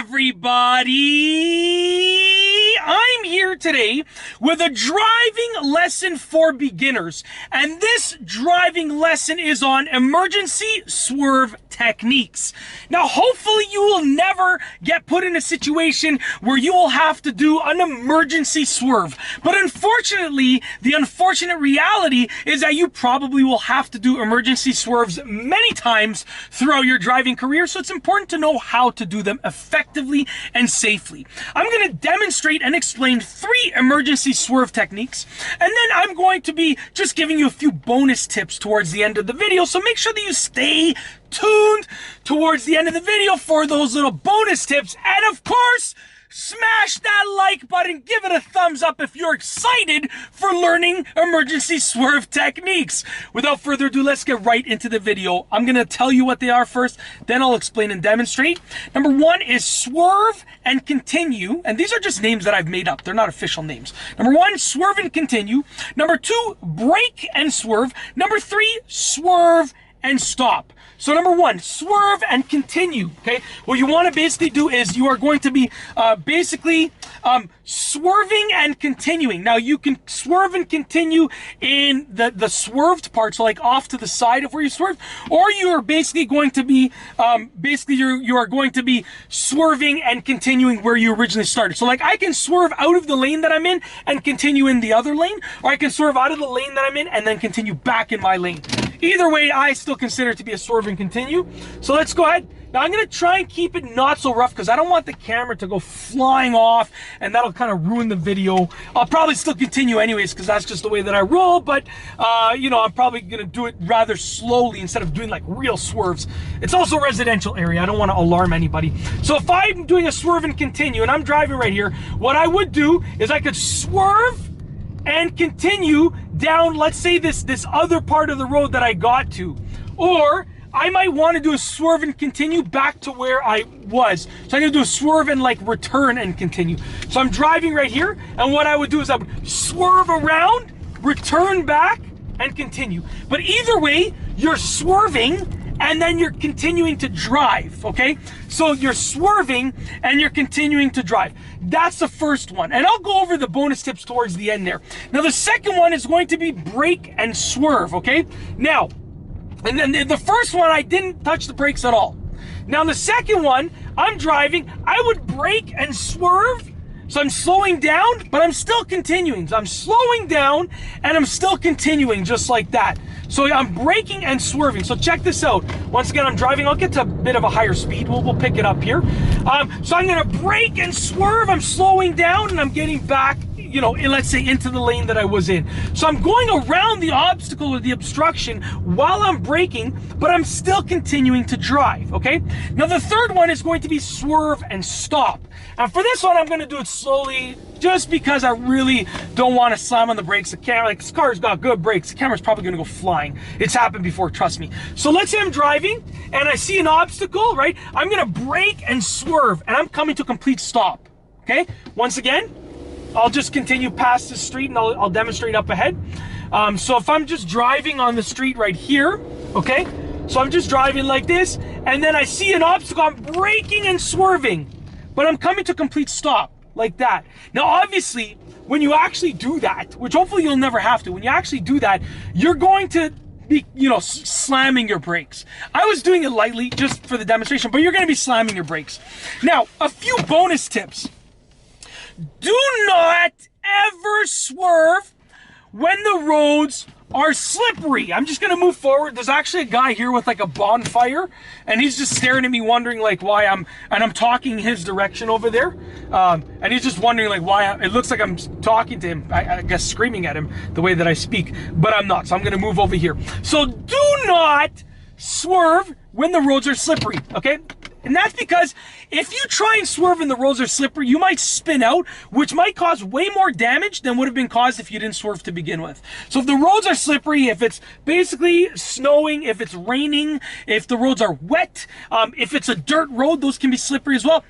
everybody? I'm here today with a driving lesson for beginners, and this driving lesson is on emergency swerve techniques. Now, hopefully you will never get put in a situation where you will have to do an emergency swerve. But unfortunately, the unfortunate reality is that you probably will have to do emergency swerves many times throughout your driving career, so it's important to know how to do them effectively and safely. I'm going to demonstrate and explain 3 emergency swerve techniques, and then I'm going to be just giving you a few bonus tips towards the end of the video, so make sure that you stay tuned towards the end of the video for those little bonus tips. And of course, smash that like button, give it a thumbs up if you're excited for learning emergency swerve techniques. Without further ado, let's get right into the video. I'm going to tell you what they are first, then I'll explain and demonstrate. Number 1 is swerve and continue, and these are just names that I've made up. They're not official names. Number 1, swerve and continue. Number 2, brake and swerve. Number 3, swerve and stop. So number 1, swerve and continue, okay? What you want to basically do is you are going to be swerving and continuing. Now, you can swerve and continue in the swerved part, so like off to the side of where you swerved, or you are basically going to be, you are going to be swerving and continuing where you originally started. So like I can swerve out of the lane that I'm in and continue in the other lane, or I can swerve out of the lane that I'm in and then continue back in my lane. Either way, I still consider it to be a swerve and continue. So let's go ahead. Now I'm going to try and keep it not so rough because I don't want the camera to go flying off and that'll kind of ruin the video. I'll probably still continue anyways because that's just the way that I roll, but you know, I'm probably going to do it rather slowly instead of doing like real swerves. It's also a residential area. I don't want to alarm anybody. So if I'm doing a swerve and continue and I'm driving right here, what I would do is I could swerve and continue down, let's say this other part of the road that I got to. Or I might want to do a swerve and continue back to where I was. So I'm going to do a swerve and like return and continue. So I'm driving right here, and what I would do is I would swerve around, return back, and continue. But either way, you're swerving and then you're continuing to drive, okay? So you're swerving and you're continuing to drive. That's the first one. And I'll go over the bonus tips towards the end there. Now, the second one is going to be brake and swerve, okay? Now, and then the first one, I didn't touch the brakes at all. Now, the second one, I'm driving, I would brake and swerve. So I'm slowing down, but I'm still continuing. So I'm slowing down and I'm still continuing just like that. So I'm braking and swerving. So check this out. Once again, I'm driving. I'll get to a bit of a higher speed. We'll pick it up here. So I'm going to brake and swerve. I'm slowing down and I'm getting back, you know, let's say into the lane that I was in. So I'm going around the obstacle or the obstruction while I'm braking, but I'm still continuing to drive, okay? Now the third one is going to be swerve and stop. And for this one, I'm going to do it slowly just because I really don't want to slam on the brakes. The camera, like this car's got good brakes. The camera's probably going to go flying. It's happened before, trust me. So let's say I'm driving and I see an obstacle, right? I'm going to brake and swerve and I'm coming to a complete stop, okay? Once again, I'll just continue past the street and I'll demonstrate up ahead. So if I'm just driving on the street right here, okay? So I'm just driving like this, and then I see an obstacle, I'm braking and swerving, but I'm coming to a complete stop, like that. Now, obviously, when you actually do that, which hopefully you'll never have to, when you actually do that, you're going to be, you know, slamming your brakes. I was doing it lightly just for the demonstration, but you're going to be slamming your brakes. Now, a few bonus tips. Do not ever swerve when the roads are slippery. I'm just gonna move forward. There's actually a guy here with like a bonfire, and he's just staring at me, wondering like why I'm talking his direction over there, and he's just wondering like why it looks like I'm talking to him. I guess screaming at him the way that I speak, but I'm not. So I'm gonna move over here. So do not swerve when the roads are slippery, okay? And that's because if you try and swerve and the roads are slippery, you might spin out, which might cause way more damage than would have been caused if you didn't swerve to begin with. So if the roads are slippery, if it's basically snowing, if it's raining, if the roads are wet, if it's a dirt road, those can be slippery as well.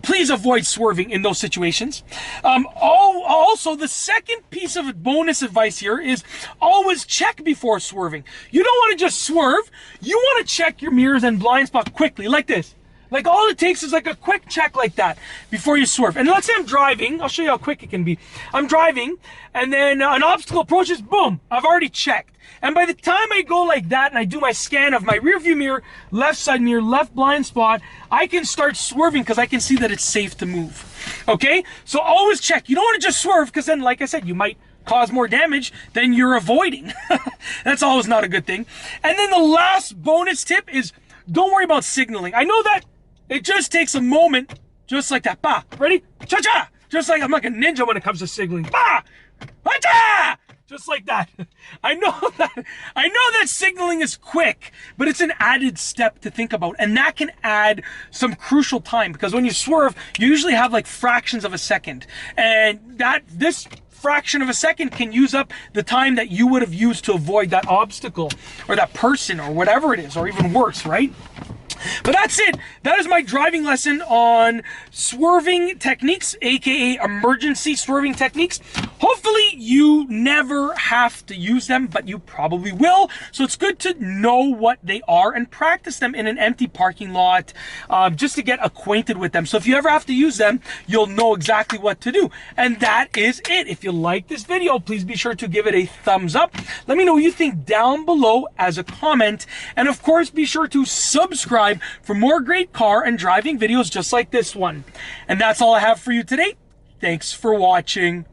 Please avoid swerving in those situations. Also, the second piece of bonus advice here is always check before swerving. You don't want to just swerve. You want to check your mirrors and blind spot quickly, like this. Like all it takes is like a quick check like that before you swerve. And let's say I'm driving. I'll show you how quick it can be. I'm driving and then an obstacle approaches, boom, I've already checked. And by the time I go like that and I do my scan of my rear view mirror, left side mirror, left blind spot, I can start swerving because I can see that it's safe to move. Okay? So always check. You don't want to just swerve because then, like I said, you might cause more damage than you're avoiding. That's always not a good thing. And then the last bonus tip is don't worry about signaling. I know that it just takes a moment, just like that. Bah, ready? Cha-cha! Just like I'm like a ninja when it comes to signaling. Bah! Cha-cha! Just like that. I know that signaling is quick, but it's an added step to think about. And that can add some crucial time because when you swerve, you usually have like fractions of a second. And this fraction of a second can use up the time that you would have used to avoid that obstacle or that person or whatever it is, or even worse, right? But that's it. That is my driving lesson on swerving techniques, aka emergency swerving techniques. Hopefully you never have to use them, but you probably will. So it's good to know what they are and practice them in an empty parking lot, just to get acquainted with them. So if you ever have to use them, you'll know exactly what to do. And that is it. If you like this video, please be sure to give it a thumbs up. Let me know what you think down below as a comment. And of course, be sure to subscribe for more great car and driving videos just like this one. And that's all I have for you today. Thanks for watching.